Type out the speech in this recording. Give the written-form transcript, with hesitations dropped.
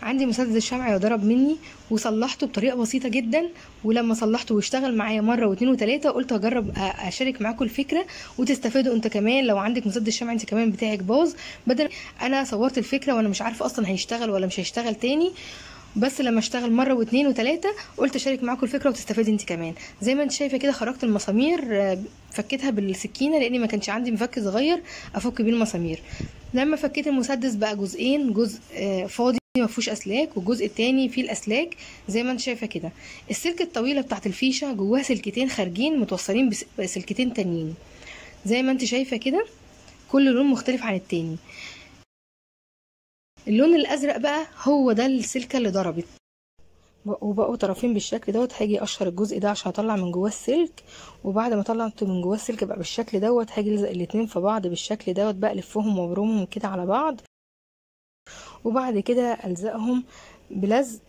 عندي مسدس الشمع ضرب مني وصلحته بطريقه بسيطه جدا، ولما صلحته واشتغل معايا مره واتنين وتلاته قلت اجرب اشارك معاكم الفكره وتستفادوا انت كمان. لو عندك مسدس شمع انت كمان بتاعك باظ، بدل انا صورت الفكره وانا مش عارفه اصلا هيشتغل ولا مش هيشتغل تاني، بس لما اشتغل مره واتنين وتلاته قلت اشارك معاكم الفكره وتستفادي انت كمان. زي ما انت شايفه كده خرجت المسامير، فكيتها بالسكينه لاني ما كانش عندي مفك صغير افك بيه المسامير. لما فكيت المسدس بقى جزئين، جزء فاضي ما فيهوش اسلاك والجزء التاني فيه الاسلاك زي ما انت شايفه كده. السلك الطويله بتاعت الفيشه جواها سلكتين خارجين متوصلين بسلكتين تانيين زي ما انت شايفه كده، كل لون مختلف عن التاني. اللون الازرق بقى هو ده السلكه اللي ضربت، وبقوا طرفين بالشكل دوت. هاجي اقشر الجزء ده عشان اطلع من جواه السلك، وبعد ما طلعت من جواه السلك بقى بالشكل دوت هاجي الزق الاتنين في بعض بالشكل دوت بقى، الفهم وابرمهم كده على بعض، وبعد كده الزقهم بلزق